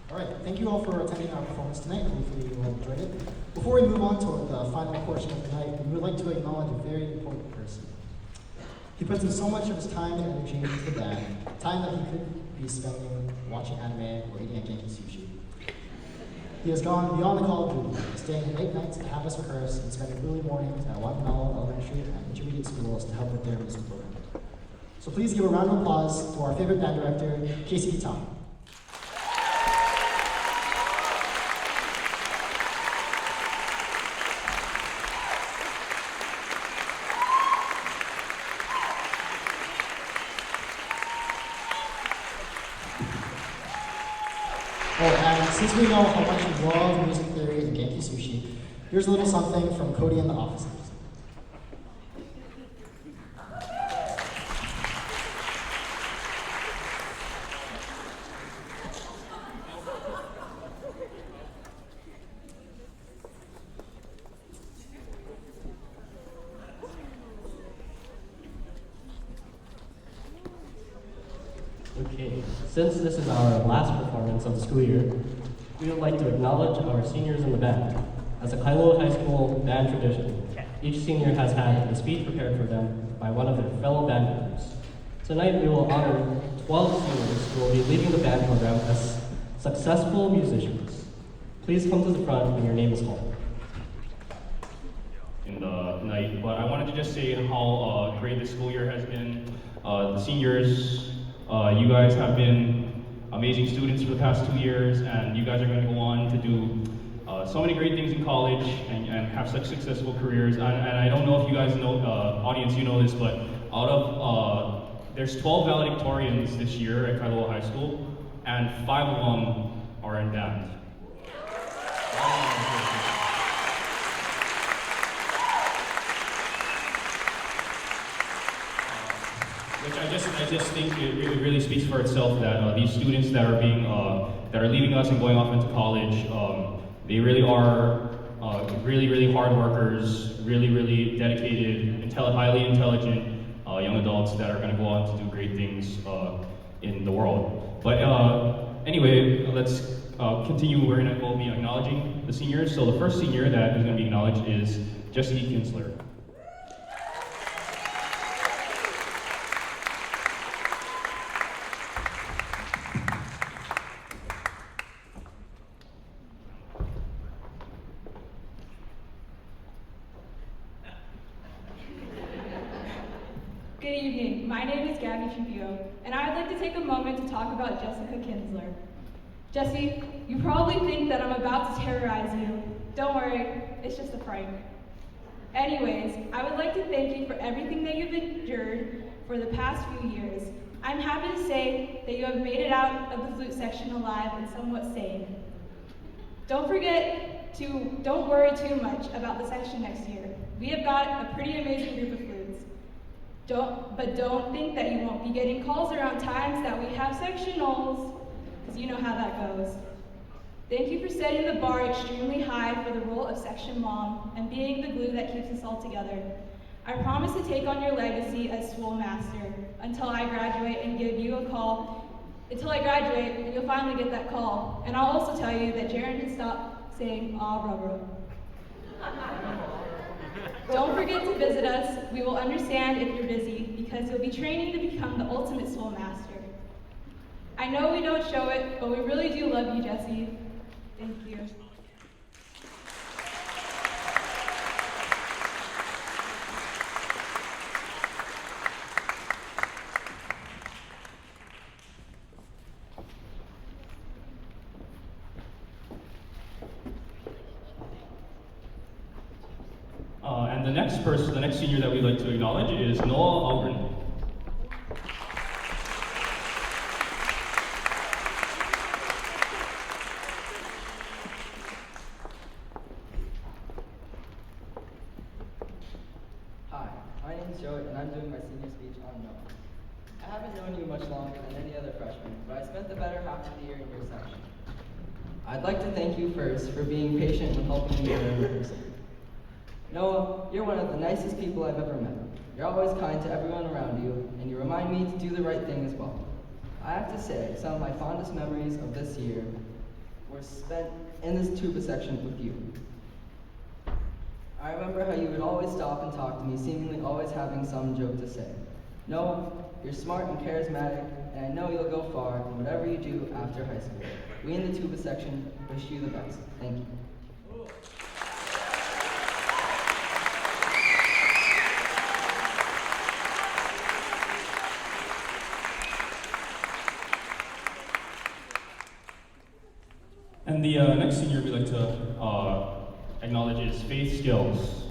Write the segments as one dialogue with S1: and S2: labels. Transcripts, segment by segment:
S1: All right, thank you all for attending our performance tonight. Hopefully you all enjoyed it. Before we move on to the final portion of the night, we would like to acknowledge a very important person. He puts in so much of his time and energy into the band, time that he could be spending watching anime or eating at Jenkins sushi. He has gone beyond the call of duty, staying late nights at campus rehearse and spending early mornings at Waimau Elementary and intermediate schools to help with their music program. So please give a round of applause to our favorite band director, Casey Tom. Oh, and since we know how much you love music theory and Genki sushi, here's a little something from Cody and the Officers.
S2: Okay, since this is our last performance of the school year, we would like to acknowledge our seniors in the band. As a Kailua High School band tradition, each senior has had a speech prepared for them by one of their fellow band members. Tonight we will honor 12 seniors who will be leading the band program as successful musicians. Please come to the front when your name is called.
S3: In the night, but I wanted to just say how great this school year has been. The seniors, you guys have been amazing students for the past 2 years, and you guys are going to go on to do so many great things in college and have such successful careers. And I don't know if you guys know, audience, you know this, but out of there's 12 valedictorians this year at Kailua High School, and 5 of them are in band. Which I just think it really speaks for itself that these students that are being that are leaving us and going off into college, they really are really hard workers, really dedicated, highly intelligent young adults that are going to go on to do great things in the world. But anyway, let's continue. We're going to go be acknowledging the seniors. So the first senior that is going to be acknowledged is Jesse Kinsler.
S4: Good evening. My name is Gabby Trujillo, and I'd like to take a moment to talk about Jessica Kinsler. Jesse, you probably think that I'm about to terrorize you. Don't worry, it's just a prank. Anyways, I would like to thank you for everything that you've endured for the past few years. I'm happy to say that you have made it out of the flute section alive and somewhat sane. Don't worry too much about the section next year. We have got a pretty amazing group of flutes. Don't think that you won't be getting calls around times that we have sectionals, because you know how that goes. Thank you for setting the bar extremely high for the role of section mom and being the glue that keeps us all together. I promise to take on your legacy as school master until I graduate and give you a call. Until I graduate, you'll finally get that call. And I'll also tell you that Jaron can stop saying, "Ah, rubber." Don't forget to visit us. We will understand if you're busy because you'll be training to become the ultimate soul master. I know we don't show it, but we really do love you, Jesse. Thank you.
S3: And the next senior that we'd like to acknowledge is Noah Algren.
S5: Hi, my name is Joey, and I'm doing my senior speech on Noah. I haven't known you much longer than any other freshman, but I spent the better half of the year in your section. I'd like to thank you first for being patient and helping me learn rehearsal. Noah, you're one of the nicest people I've ever met. You're always kind to everyone around you, and you remind me to do the right thing as well. I have to say, some of my fondest memories of this year were spent in this tuba section with you. I remember how you would always stop and talk to me, seemingly always having some joke to say. Noah, you're smart and charismatic, and I know you'll go far in whatever you do after high school. We in the tuba section wish you the best. Thank you.
S3: And the next senior we'd like to acknowledge is Faith Skills.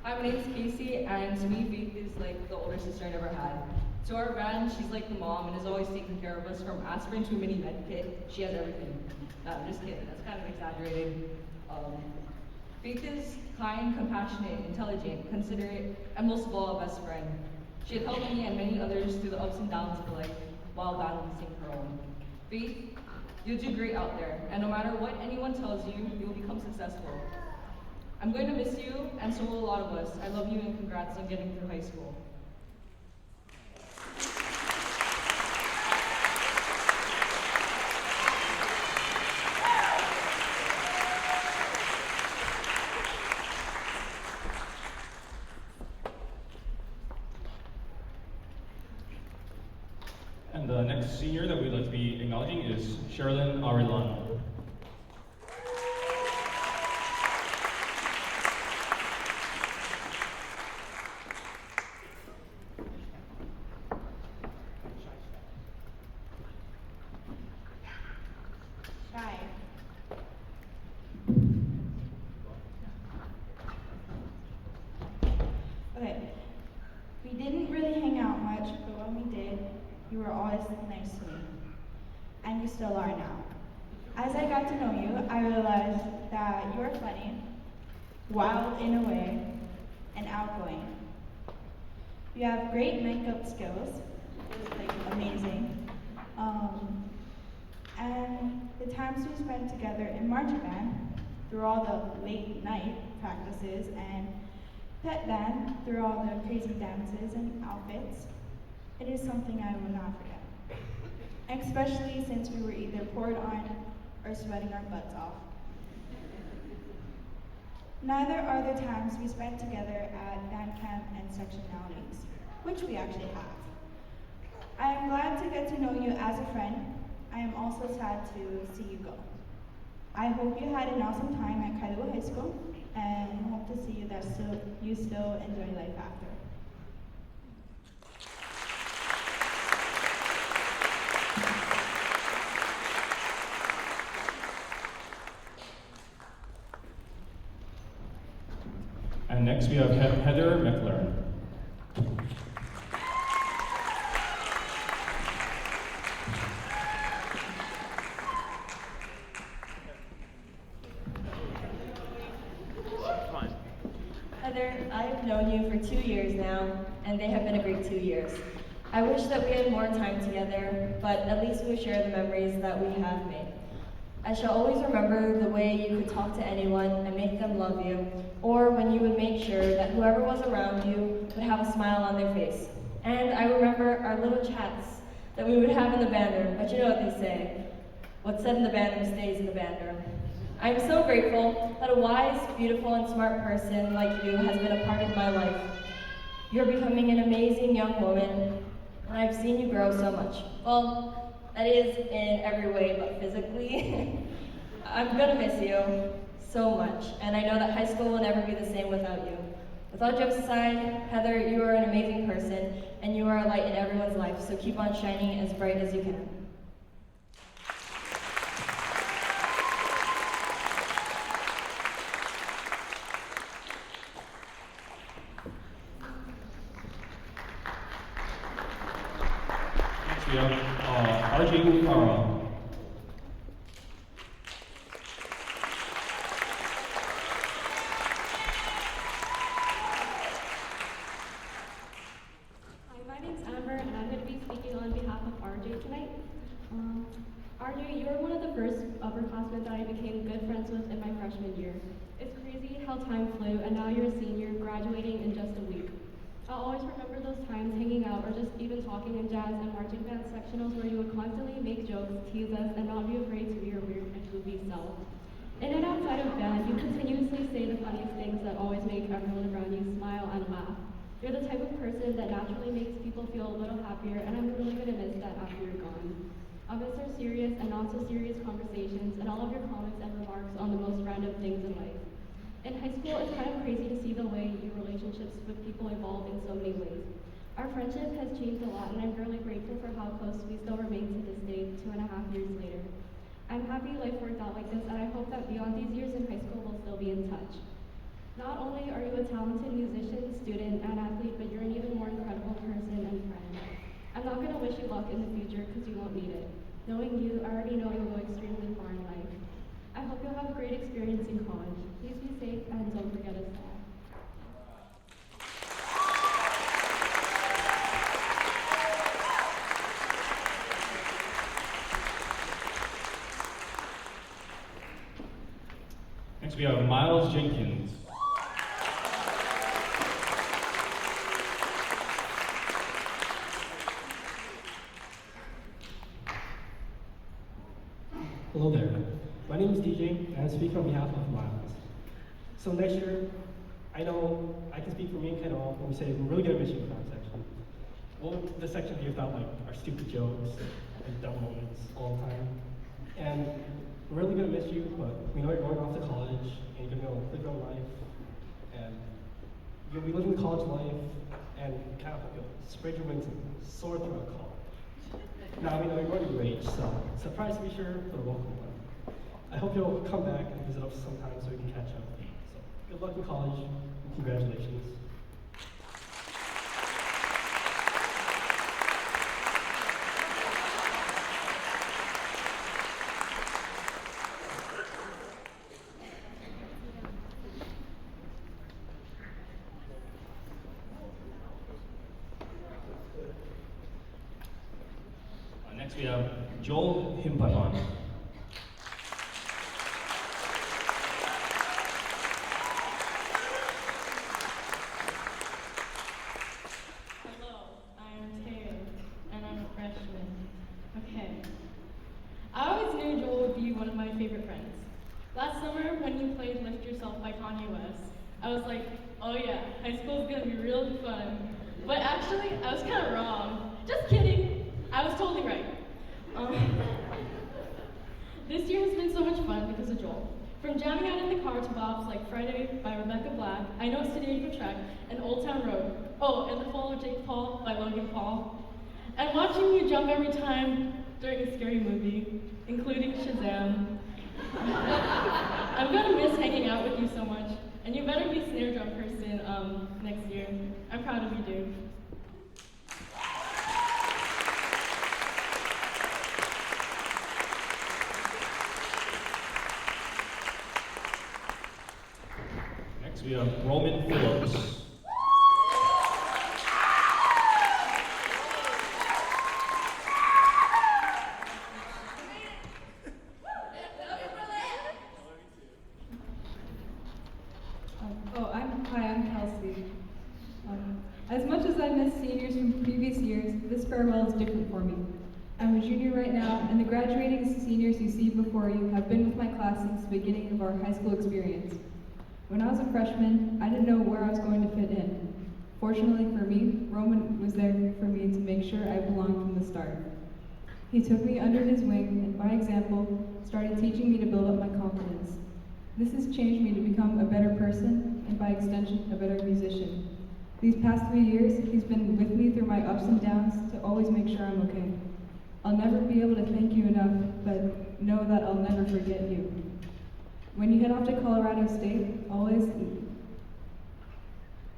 S6: Hi, my name's Casey, and to me, Faith is like the older sister I never had. To our band, she's like the mom and is always taking care of us from aspirin to a mini med kit. She has everything. No, I'm just kidding. That's kind of exaggerated. Faith is kind, compassionate, intelligent, considerate, and most of all, a best friend. She had helped me and many others through the ups and downs of life while balancing her own. Faith, you'll do great out there, and no matter what anyone tells you, you'll become successful. I'm going to miss you, and so will a lot of us. I love you, and congrats on getting through high school.
S3: And the next senior that we'd like to be acknowledging is Sherilyn Arilano.
S7: Okay, we didn't really hang out much, but when we did, you were always nice to me. And you still are now. As I got to know you, I realized that you are funny, wild in a way, and outgoing. You have great makeup skills, like amazing. And the times we spent together in marching band, through all the late night practices, and pet band, through all the crazy dances and outfits, it is something I will not forget. Especially since we were either poured on or sweating our butts off. Neither are the times we spent together at band camp and sectionalities, which we actually have. I am glad to get to know you as a friend. I am also sad to see you go. I hope you had an awesome time at Kailua High School, and hope to see you still enjoy life after.
S3: And next we have Heather McLaren.
S8: Heather, I have known you for 2 years now, and they have been a great 2 years. I wish that we had more time together, but at least we share the memories that we have made. I shall always remember the way you could talk to anyone and make them love you, or when you would make sure that whoever was around you would have a smile on their face. And I remember our little chats that we would have in the band room, but you know what they say, what's said in the band room stays in the band room. I am so grateful that a wise, beautiful, and smart person like you has been a part of my life. You're becoming an amazing young woman, and I've seen you grow so much. Well, that is in every way but physically. I'm gonna miss you so much, and I know that high school will never be the same without you. With all jokes aside, Heather, you are an amazing person, and you are a light in everyone's life, so keep on shining as bright as you can.
S3: Next we have RJ Ukara.
S9: Hi, my name's Amber, and I'm going to be speaking here tonight. Arnie, you were one of the first upperclassmen that I became good friends with in my freshman year. It's crazy how time flew, and now you're a senior, graduating in just a week. I'll always remember those times hanging out or just even talking in jazz and marching band sectionals where you would constantly make jokes, tease us, and not be afraid to be your weird and goofy self. In and outside of band, you continuously say the funniest things that always make everyone around you smile and laugh. You're the type of person that naturally makes people feel a little happier, and I'm really gonna miss that after you're gone. I'll miss our serious and not so serious conversations and all of your comments and remarks on the most random things in life. In high school, it's kind of crazy to see the way your relationships with people evolve in so many ways. Our friendship has changed a lot, and I'm really grateful for how close we still remain to this day, 2.5 years later. I'm happy life worked out like this, and I hope that beyond these years in high school, we'll still be in touch. Not only are you a talented musician, student, and athlete, but you're an even more incredible person and friend. I'm not gonna wish you luck in the future, because you won't need it. Knowing you, I already know you'll go extremely far in life. I hope you'll have a great experience in college. Please be safe and don't forget us all.
S3: Next we have Miles Jenkins.
S10: Hello there. My name is DJ, and I'm speaking on behalf of Miles. So next year, I know I can speak for me and Kailua when we say we're really gonna miss you in that section. Well, the section here without like our stupid jokes and dumb moments all the time. And we're really gonna miss you, but we know you're going off to college and you're gonna live your own life. And you'll be living the college life and kind of you'll spread your wings and soar throughout college. Now we know you're going to your age, so surprise be sure for the welcome one. I hope you'll come back and visit us sometime so we can catch up. So good luck in college and congratulations.
S3: Next we have Joel Himpavan.
S11: Hello, I'm Taylor, and I'm a freshman. Okay. I always knew Joel would be one of my favorite friends. Last summer, when you played Lift Yourself by Kanye West, I was like, oh yeah, high school's gonna be real fun. But actually, I was kind of wrong. Just kidding. I was totally right. This year has been so much fun because of Joel. From jamming out in the car to bops like Friday by Rebecca Black, I Know It's Today for Trek, and Old Town Road. Oh, and The Fall of Jake Paul by Logan Paul. And watching you jump every time during a scary movie, including Shazam. I'm gonna miss hanging out with you so much, and you better be snare drum person next year. I'm proud of you, dude.
S3: Next we have Roman Phillips.
S4: I'm Kelsey. As much as I miss seniors from previous years, this farewell is different for me. I'm a junior right now, and the graduating seniors you see before you have been with my class since the beginning of our high school experience. When I was a freshman, I didn't know where I was going to fit in. Fortunately for me, Roman was there for me to make sure I belonged from the start. He took me under his wing and, by example, started teaching me to build up my confidence. This has changed me to become a better person, and by extension, a better musician. These past 3 years, he's been with me through my ups and downs to always make sure I'm okay. I'll never be able to thank you enough, but know that I'll never forget you. When you head off to Colorado State, always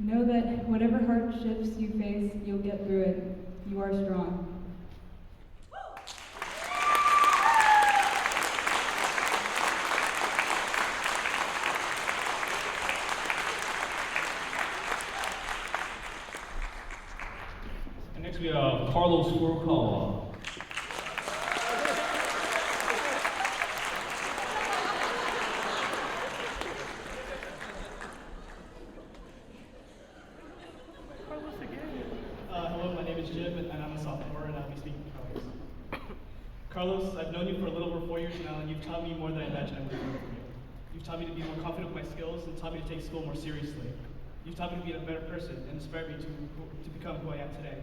S4: know that whatever hardships you face, you'll get through it. You are strong.
S3: And next we have Carlos Furukawa.
S10: relationship, and I'm a sophomore, and I'll be speaking to Carlos. Carlos, I've known you for a little over 4 years now, and you've taught me more than I imagined I would learn from you. You've taught me to be more confident with my skills, and taught me to take school more seriously. You've taught me to be a better person, and inspired me to become who I am today.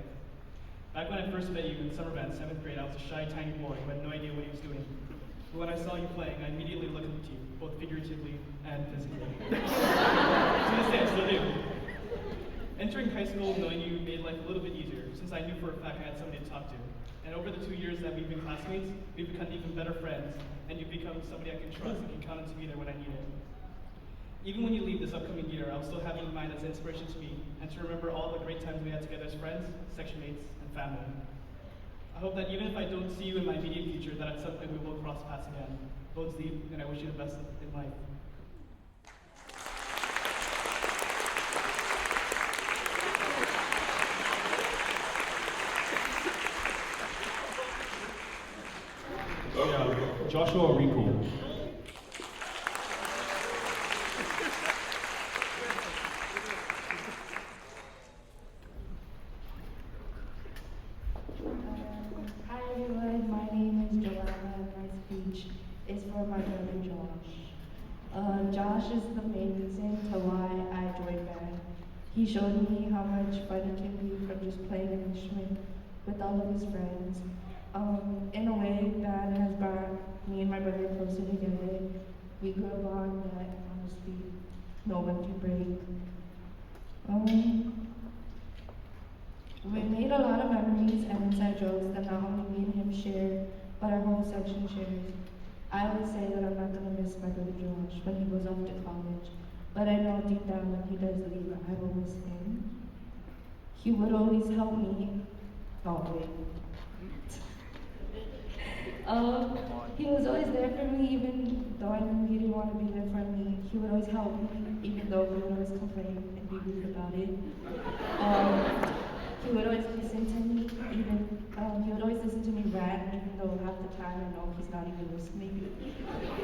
S10: Back when I first met you in summer band, 7th grade, I was a shy, tiny boy who had no idea what he was doing. But when I saw you playing, I immediately looked up to you, both figuratively and physically. To this day, I still do. Entering high school, knowing you made life a little bit easier, since I knew for a fact I had somebody to talk to. And over the 2 years that we've been classmates, we've become even better friends, and you've become somebody I can trust and can count on to be there when I need it. Even when you leave this upcoming year, I'll still have you in mind as an inspiration to me, and to remember all the great times we had together as friends, section mates, and family. I hope that even if I don't see you in my immediate future, that at some point we will cross paths again. Bones deep, and I wish you the best in life.
S3: Joshua Rico.
S7: Hi everyone, my name is Joanna and my speech is for my brother Josh. Josh is the main reason to why I joined band. He showed me how much fun it can be from just playing an instrument with all of his friends. In a way, band has brought me and my brother closer together. We grew a bond that honestly no one can break. We made a lot of memories and inside jokes that not only me and him share, but our whole section shares. I always say that I'm not gonna miss my brother Josh when he goes off to college, but I know deep down when he does leave, I will miss him. He would always help me. Oh wait. He was always there for me, even though I knew he didn't want to be there for me. He would always help me, even though he would always complain and be rude about it. He would always listen to me, he would always listen to me rant, even though half the time I know he's not even listening.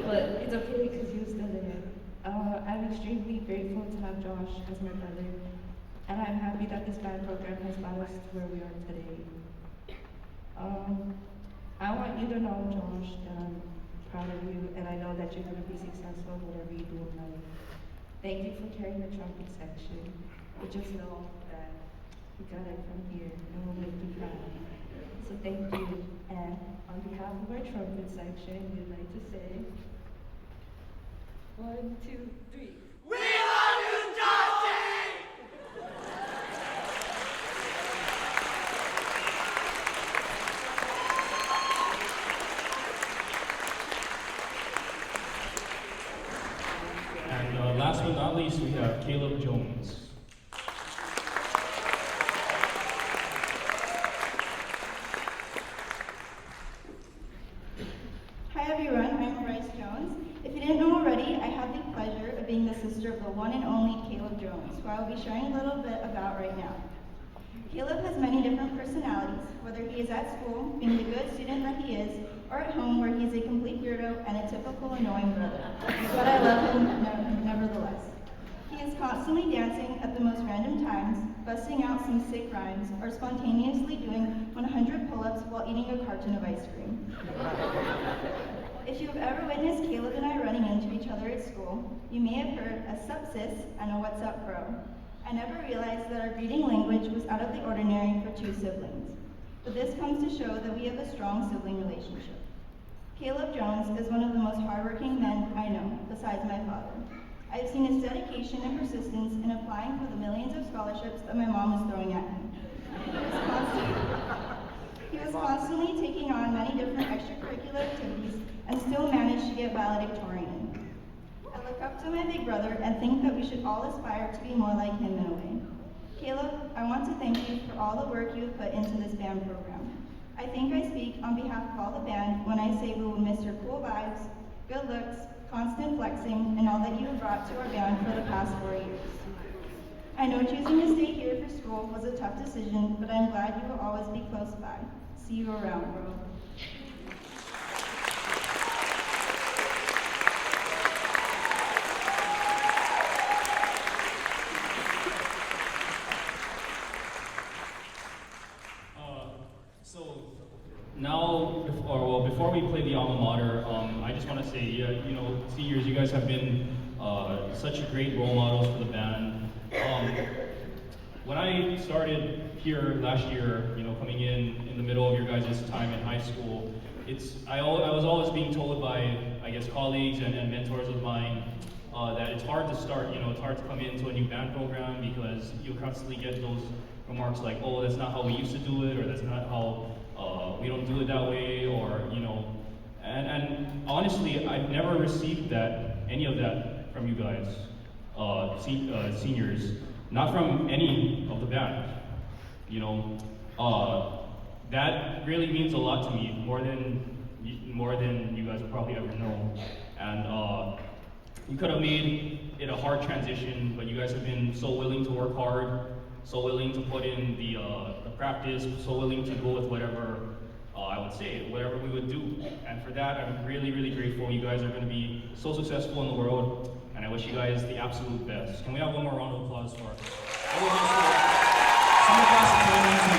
S7: But it's okay because he was still there. I'm extremely grateful to have Josh as my brother, and I'm happy that this band program has brought us to where we are today. I want you to know, Josh, that I'm proud of you, and I know that you're going to be successful in whatever you do in life. Thank you for carrying the trumpet section, but just know that we got it from here, and we'll make you proud. So thank you, and on behalf of our trumpet section, we'd like to say, 1, 2, 3.
S12: We love you, Joshy!
S3: And last but not least, we have Caleb Jones.
S13: Hi everyone, I'm Bryce Jones. If you didn't know already, I have the pleasure of being the sister of the one and only Caleb Jones, who I will be sharing a little bit about right now. Caleb has many different personalities, whether he is at school, being the good student that he is, or at home where he is a complete weirdo and a typical annoying brother. But I love him nevertheless. He is constantly dancing at the most random times, busting out some sick rhymes, or spontaneously doing 100 pull-ups while eating a carton of ice cream. If you have ever witnessed Caleb and I running into each other at school, you may have heard a "sup sis" and a "what's up bro." I never realized that our greeting language was out of the ordinary for two siblings. But this comes to show that we have a strong sibling relationship. Caleb Jones is one of the most hardworking men I know, besides my father. I have seen his dedication and persistence in applying for the millions of scholarships that my mom is throwing at him. He was constantly taking on many different extracurricular activities and still managed to get valedictorian. I look up to my big brother and think that we should all aspire to be more like him in a way. Caleb, I want to thank you for all the work you have put into this band program. I think I speak on behalf of all the band when I say we will miss your cool vibes, good looks, constant flexing, and all that you have brought to our band for the past 4 years. I know choosing to stay here for school was a tough decision, but I'm glad you will always be close by. See you around, bro.
S3: now, before we play the Alma Mater, I just want to say, seniors, you guys have been such great role models for the band. When I started here last year, coming in the middle of your guys' time in high school, I was always being told by, I guess, colleagues and mentors of mine that it's hard to start, it's hard to come into a new band program because you constantly get those remarks like, oh, that's not how we used to do it, or that's not how, we don't do it that way, or, and honestly, I've never received any of that from you guys, seniors, not from any of the band, that really means a lot to me, more than you guys will probably ever know, and you could have made it a hard transition, but you guys have been so willing to work hard, so willing to put in the practice, so willing to go with whatever I would say, whatever we would do. And for that, I'm really, really grateful. You guys are going to be so successful in the world, and I wish you guys the absolute best. Can we have one more round of applause for our senior class of 2019?